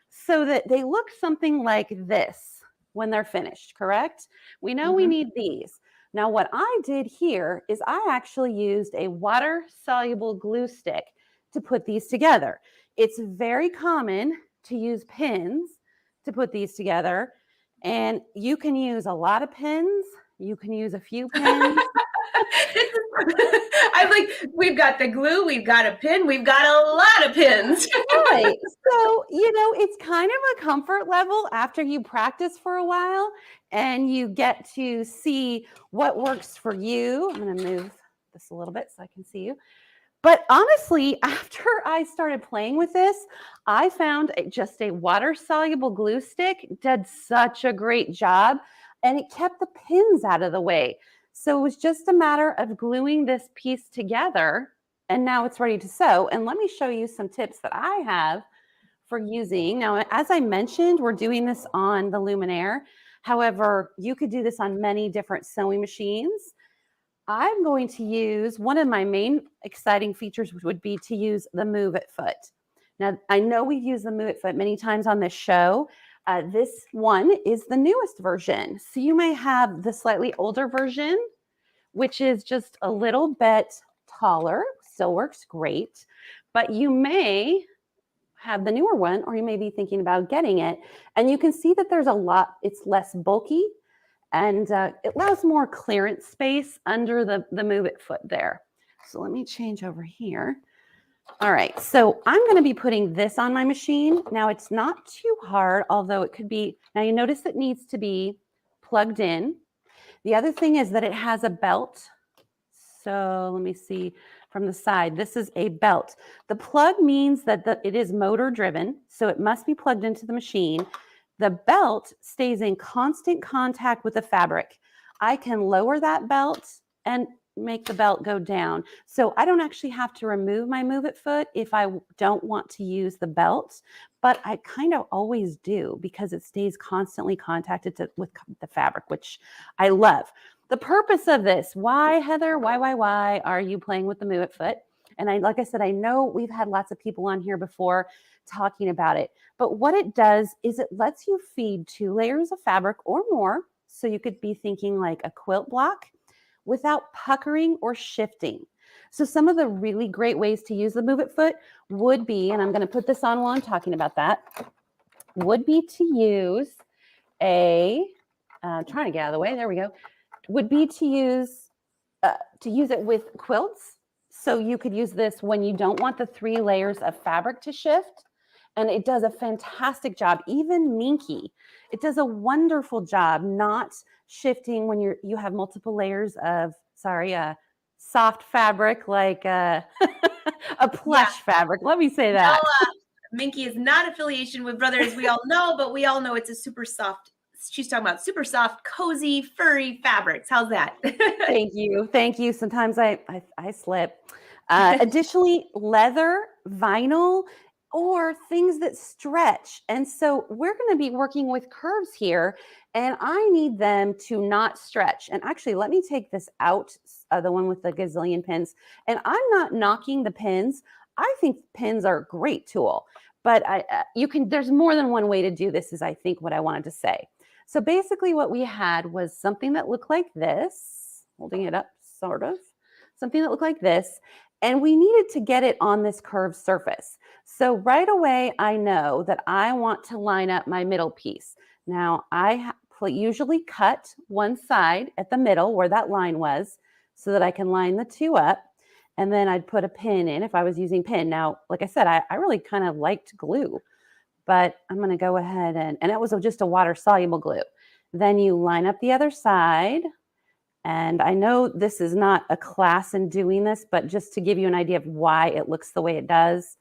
so that they look something like this when they're finished, correct? We know we need these. Now, what I did here is I actually used a water-soluble glue stick to put these together. It's very common to use pins to put these together, and you can use a lot of pins. You can use a few pins. I'm like, we've got the glue, we've got a pin, we've got a lot of pins. Right. So, it's kind of a comfort level after you practice for a while and you get to see what works for you. I'm going to move this a little bit so I can see you. But honestly, after I started playing with this, I found just a water-soluble glue stick did such a great job, and it kept the pins out of the way. So it was just a matter of gluing this piece together, and now it's ready to sew. And let me show you some tips that I have for using. Now, as I mentioned, we're doing this on the Luminaire. However, you could do this on many different sewing machines. I'm going to use, one of my main exciting features would be to use the Move It Foot. Now, I know we've used the Move It Foot many times on this show. This one is the newest version. So you may have the slightly older version, which is just a little bit taller, still works great, but you may have the newer one, or you may be thinking about getting it. And you can see that there's a lot, it's less bulky, and it allows more clearance space under the Move It Foot there. So let me change over here. All right, so I'm going to be putting this on my machine. Now it's not too hard, although it could be, now you notice it needs to be plugged in. The other thing is that it has a belt. So let me see from the side. This is a belt. The plug means that it is motor driven, so it must be plugged into the machine. The belt stays in constant contact with the fabric. I can lower that belt and make the belt go down. So I don't actually have to remove my Move It Foot if I don't want to use the belt, but I kind of always do because it stays constantly contacted with the fabric, which I love. The purpose of this, why, Heather, why are you playing with the Move It Foot? And like I said, I know we've had lots of people on here before talking about it, but what it does is it lets you feed 2 layers of fabric or more. So you could be thinking like a quilt block without puckering or shifting. So some of the really great ways to use the Move It Foot would be, and I'm going to put this on while I'm talking about that, would be to use trying to get out of the way, there we go, would be to use it with quilts. So you could use this when you don't want the 3 layers of fabric to shift. And it does a fantastic job. Even Minky, it does a wonderful job not shifting when you have multiple layers of, soft fabric, like a plush fabric. Let me say that. Minky is not affiliation with Brother, as we all know, but we all know it's a super soft, she's talking about super soft, cozy, furry fabrics. How's that? Thank you. Thank you. Sometimes I slip. Additionally, leather, vinyl, or things that stretch. And so we're going to be working with curves here, and I need them to not stretch. And actually, let me take this out, the one with the gazillion pins. And I'm not knocking the pins. I think pins are a great tool, but there's more than one way to do this, is I think what I wanted to say. So basically what we had was something that looked like this, holding it up, sort of, something that looked like this. And we needed to get it on this curved surface. So right away, I know that I want to line up my middle piece. Now, I usually cut one side at the middle where that line was so that I can line the 2 up. And then I'd put a pin in if I was using pin. Now, like I said, I really kind of liked glue, but I'm going to go ahead and that was just a water-soluble glue. Then you line up the other side. And I know this is not a class in doing this, but just to give you an idea of why it looks the way it does.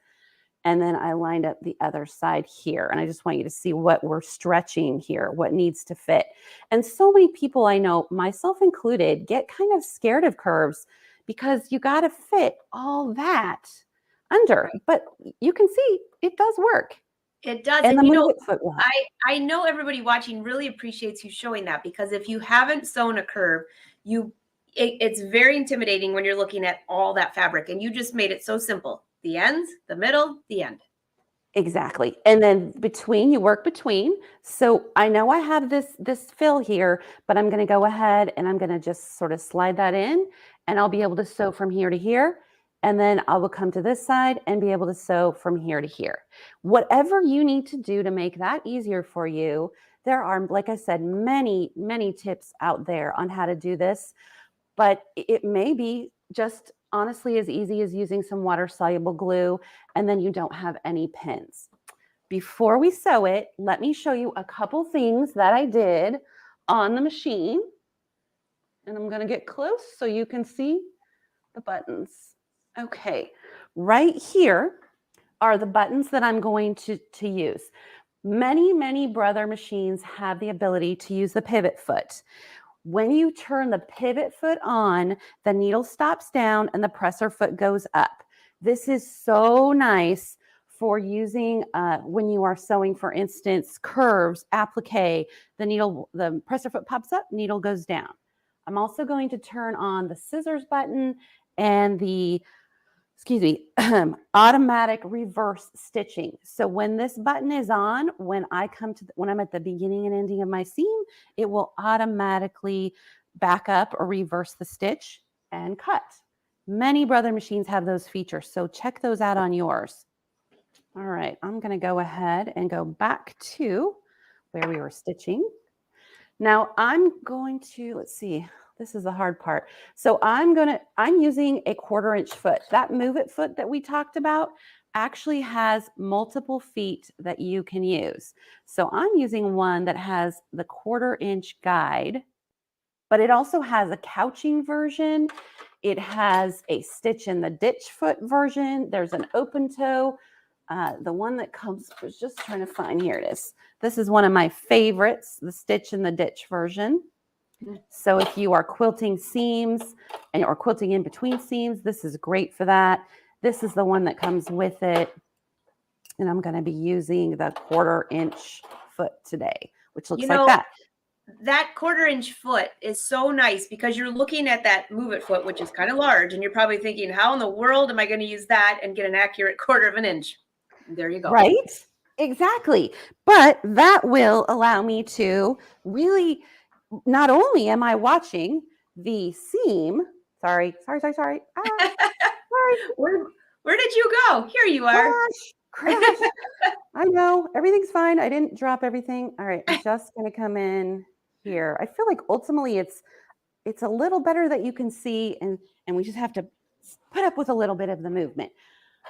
And then I lined up the other side here. And I just want you to see what we're stretching here, what needs to fit. And so many people I know, myself included, get kind of scared of curves because you got to fit all that under. But you can see it does work. It does. And you know, I know everybody watching really appreciates you showing that, because if you haven't sewn a curve, it's very intimidating when you're looking at all that fabric, and you just made it so simple. The ends, the middle, the end. Exactly. And then you work between. So I know I have this fill here, but I'm going to go ahead and I'm going to just sort of slide that in, and I'll be able to sew from here to here. And then I will come to this side and be able to sew from here to here. Whatever you need to do to make that easier for you, there are, like I said, many, many tips out there on how to do this, but it may be just honestly as easy as using some water-soluble glue, and then you don't have any pins. Before we sew it, let me show you a couple things that I did on the machine. And I'm going to get close so you can see the buttons. Okay, right here are the buttons that I'm going to use. Many Brother machines have the ability to use the pivot foot. When you turn the pivot foot on, the needle stops down and the presser foot goes up. This is so nice for using when you are sewing, for instance, curves, applique, the presser foot pops up, needle goes down. I'm also going to turn on the scissors button and the automatic reverse stitching. So when this button is on, when I'm at the beginning and ending of my seam, it will automatically back up or reverse the stitch and cut. Many Brother machines have those features, so check those out on yours. All right, I'm going to go ahead and go back to where we were stitching. Now I'm going to, let's see, this is the hard part. So I'm using a 1/4 inch foot. That move it foot that we talked about actually has multiple feet that you can use. So I'm using one that has the 1/4 inch guide, but it also has a couching version. It has a stitch in the ditch foot version. There's an open toe. The one that comes, I was just trying to find, here it is. This is one of my favorites, the stitch in the ditch version. So if you are quilting seams or quilting in between seams, this is great for that. This is the one that comes with it. And I'm going to be using the 1/4 inch foot today, which looks like that. That 1/4 inch foot is so nice because you're looking at that move it foot, which is kind of large. And you're probably thinking, how in the world am I going to use that and get an accurate 1/4 inch? There you go. Right? Exactly. But that will allow me to really, not only am I watching the seam, sorry. Ah, sorry. Where did you go? Here you are. Crash. I know, everything's fine. I didn't drop everything. All right, I'm just going to come in here. I feel like ultimately it's a little better that you can see, and we just have to put up with a little bit of the movement.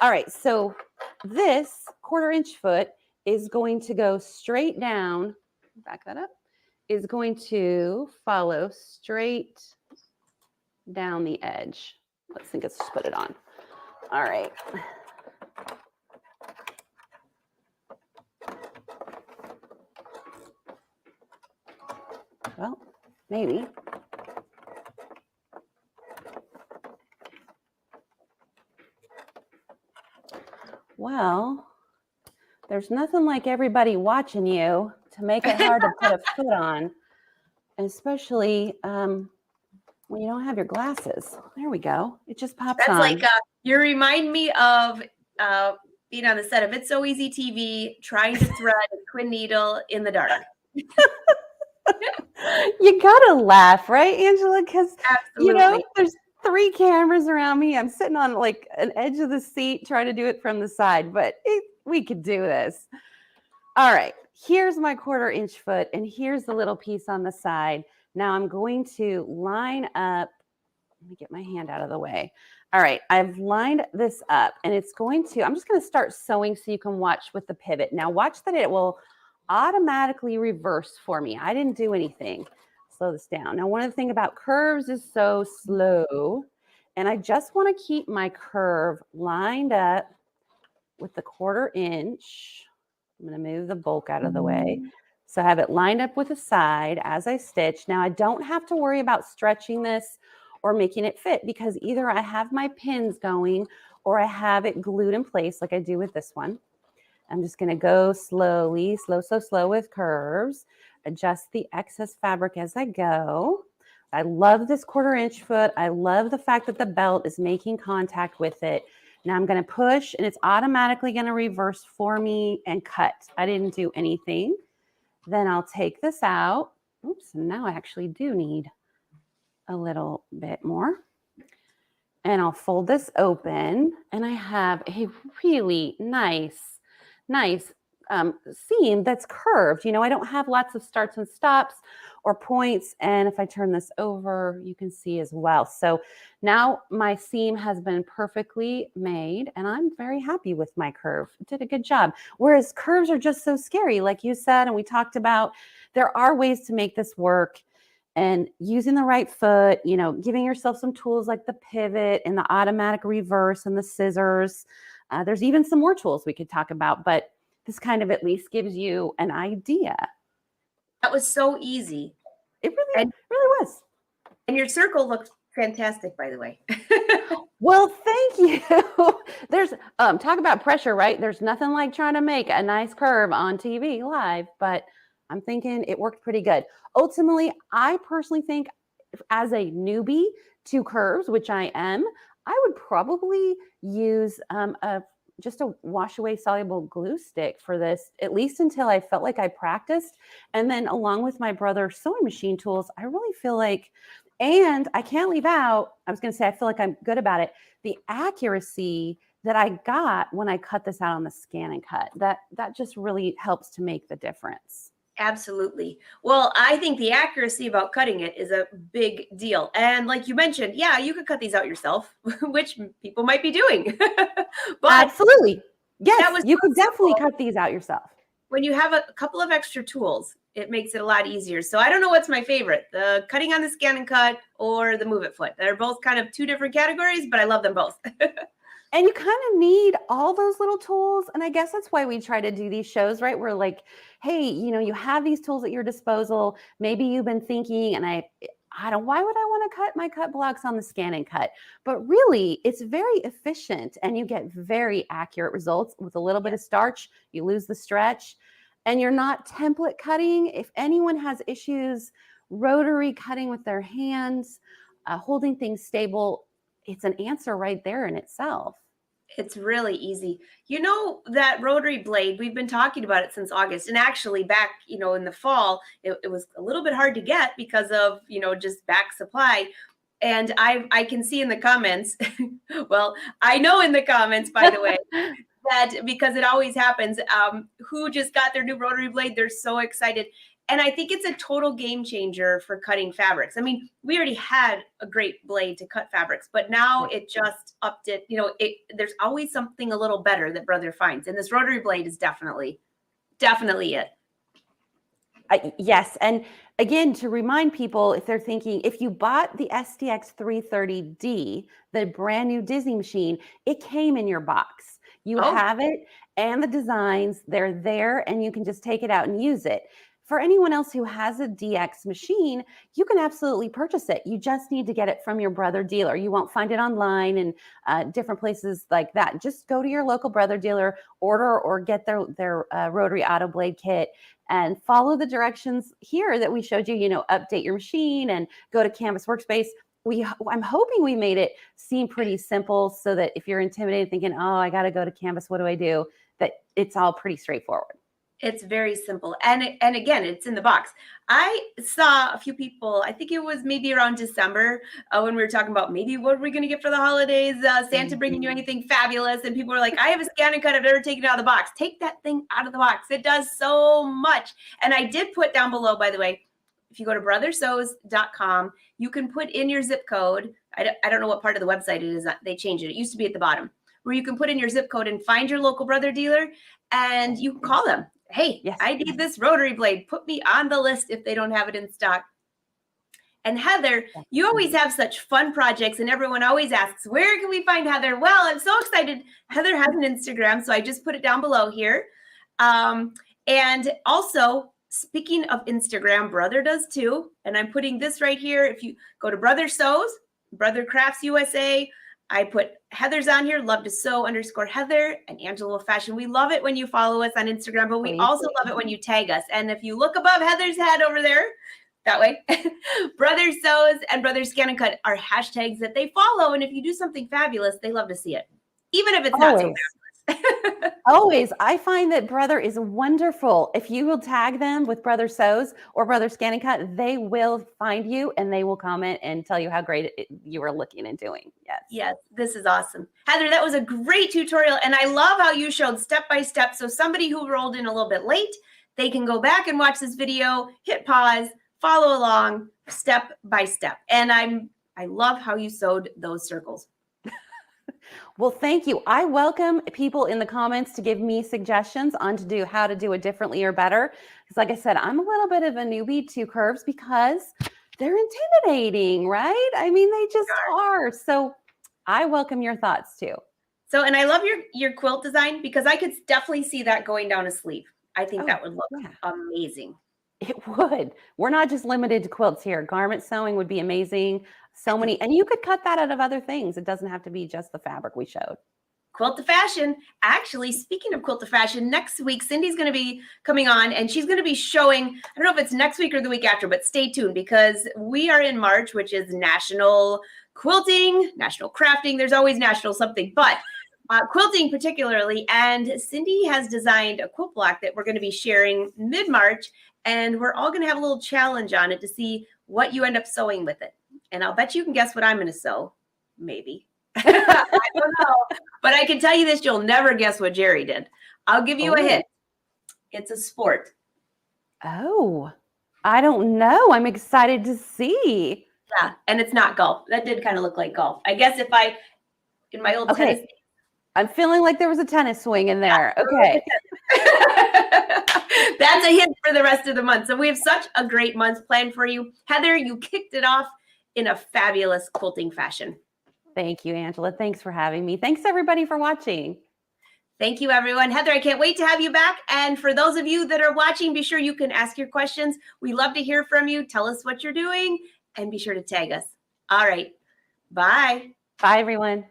All right, so this 1/4 inch foot is going to go straight down, back that up, is going to follow straight down the edge. Let's just put it on. All right. Well, maybe. Well, there's nothing like everybody watching you to make it hard to put a foot on, especially when you don't have your glasses. There we go. It just pops on. That's like, you remind me of being on the set of It's So Easy TV, trying to thread a twin needle in the dark. You gotta laugh, right, Angela? Because, there's 3 cameras around me. I'm sitting on like an edge of the seat trying to do it from the side, but we could do this. All right, here's my 1/4 inch foot, and here's the little piece on the side. Now I'm going to line up. Let me get my hand out of the way. All right, I've lined this up, and I'm just going to start sewing so you can watch with the pivot. Now watch that it will automatically reverse for me. I didn't do anything. Slow this down. Now, one of the things about curves is so slow, and I just want to keep my curve lined up with the 1/4 inch. I'm going to move the bulk out of the way. So I have it lined up with the side as I stitch. Now I don't have to worry about stretching this or making it fit, because either I have my pins going or I have it glued in place like I do with this one. I'm just going to go slowly, slow with curves, adjust the excess fabric as I go. I love this 1/4 inch foot. I love the fact that the belt is making contact with it. Now I'm going to push, and it's automatically going to reverse for me and cut. I didn't do anything. Then I'll take this out. Oops, and now I actually do need a little bit more. And I'll fold this open, and I have a really nice seam that's curved. I don't have lots of starts and stops or points. And if I turn this over, you can see as well. So now my seam has been perfectly made, and I'm very happy with my curve. It did a good job. Whereas curves are just so scary, like you said, and we talked about, there are ways to make this work. and using the right foot, you know, giving yourself some tools like the pivot and the automatic reverse and the scissors. There's even some more tools we could talk about, but this kind of at least gives you an idea. That was so easy. It really was. And your circle looks fantastic, by the way. Well, thank you. There's talk about pressure, right? There's nothing like trying to make a nice curve on TV live, but I'm thinking it worked pretty good. Ultimately, I personally think as a newbie to curves, which I am, I would probably use just a wash away soluble glue stick for this, at least until I felt like I practiced. And then along with my brother's sewing machine tools, I really feel like, and I can't leave out, I was going to say, I feel like I'm good about it. The accuracy that I got when I cut this out on the ScanNCut, that just really helps to make the difference. Absolutely. Well, I think the accuracy about cutting it is a big deal. And like you mentioned, yeah, you could cut these out yourself, which people might be doing. But absolutely. Yes, you so could definitely simple. cut these out yourself. When you have a couple of extra tools, it makes it a lot easier. So I don't know what's my favorite, the cutting on the ScanNCut or the Move It Foot. They're both kind of two different categories, but I love them both. And you kind of need all those little tools. And I guess that's why we try to do these shows, right? We're like, hey, you know, you have these tools at your disposal. Maybe you've been thinking, and I don't, why would I want to cut my cut blocks on the ScanNCut? But really, it's very efficient and you get very accurate results with a little bit of starch. You lose the stretch and you're not template cutting. If anyone has issues rotary cutting with their hands, holding things stable, it's an answer right there in itself. It's really easy. You know, that Rotary Blade, we've been talking about it since August. And actually back, you know, in the fall, it was a little bit hard to get because of, you know, just back supply. And I can see in the comments, well, I know in the comments, by the way, that because it always happens, who just got their new Rotary Blade, they're so excited. And I think it's a total game changer for cutting fabrics. I mean, we already had a great blade to cut fabrics, but now it just upped it. You know, there's always something a little better that Brother finds. And this Rotary Blade is definitely it. Yes. And again, to remind people, if they're thinking, if you bought the SDX 330D, the brand new Disney machine, it came in your box. You have it and the designs, they're there and you can just take it out and use it. For anyone else who has a DX machine, you can absolutely purchase it. You just need to get it from your Brother dealer. You won't find it online and different places like that. Just go to your local Brother dealer, order or get their Rotary Autoblade kit and follow the directions here that we showed you, you know, update your machine and go to Canvas Workspace. I'm hoping we made it seem pretty simple so that if you're intimidated thinking, oh, I got to go to Canvas, what do I do? That it's all pretty straightforward. It's very simple. And again, it's in the box. I saw a few people, I think it was maybe around December when we were talking about maybe what are we going to get for the holidays? Santa bringing you anything fabulous. And people were like, I have a ScanNCut. I've never taken it out of the box. Take that thing out of the box. It does so much. And I did put down below, by the way, if you go to brothersews.com, you can put in your zip code. I don't know what part of the website it is. They changed it. It used to be at the bottom where you can put in your zip code and find your local Brother dealer and you can call them. Hey, yes. I need this Rotary Blade. Put me on the list if they don't have it in stock. And Heather, you always have such fun projects and everyone always asks, where can we find Heather? Well, I'm so excited. Heather has an Instagram, so I just put it down below here. And also, speaking of Instagram, Brother does too. And I'm putting this right here. If you go to Brother Sews, Brother Crafts USA, I put Heather's on here, love to sew _Heather and Angela Will Fashion. We love it when you follow us on Instagram, but we also love it when you tag us. And if you look above Heather's head over there, that way, Brother Sews and Brother ScanNCut are hashtags that they follow. And if you do something fabulous, they love to see it, even if it's not so fabulous. Always. I find that Brother is wonderful. If you will tag them with Brother Sews or Brother ScanNCut, they will find you and they will comment and tell you how great you are looking and doing. Yes. Yes. This is awesome. Heather, that was a great tutorial. And I love how you showed step by step. So somebody who rolled in a little bit late, they can go back and watch this video, hit pause, follow along step by step. And I love how you sewed those circles. Well, thank you. I welcome people in the comments to give me suggestions on how to do it differently or better. Because like I said, I'm a little bit of a newbie to curves because they're intimidating, right? I mean, they just are. So I welcome your thoughts too. So, and I love your quilt design because I could definitely see that going down a sleeve. I think that would look amazing. It would. We're not just limited to quilts here. Garment sewing would be amazing. So many, and you could cut that out of other things. It doesn't have to be just the fabric we showed. Quilt to Fashion. Actually, speaking of Quilt to Fashion, next week, Cindy's going to be coming on and she's going to be showing, I don't know if it's next week or the week after, but stay tuned because we are in March, which is National Quilting, National Crafting. There's always national something, but quilting particularly. And Cindy has designed a quilt block that we're going to be sharing mid-March, and we're all going to have a little challenge on it to see what you end up sewing with it. And I'll bet you can guess what I'm going to sew. Maybe. I don't know. But I can tell you this, you'll never guess what Jerry did. I'll give you a hint. It's a sport. Oh, I don't know. I'm excited to see. Yeah, and it's not golf. That did kind of look like golf. I guess in my old tennis. I'm feeling like there was a tennis swing in there. Okay. That's a hint for the rest of the month. So we have such a great month planned for you. Heather, you kicked it off in a fabulous quilting fashion. Thank you, Angela. Thanks for having me. Thanks, everybody, for watching. Thank you, everyone. Heather, I can't wait to have you back. And for those of you that are watching, be sure you can ask your questions. We love to hear from you. Tell us what you're doing and be sure to tag us. All right. Bye. Bye, everyone.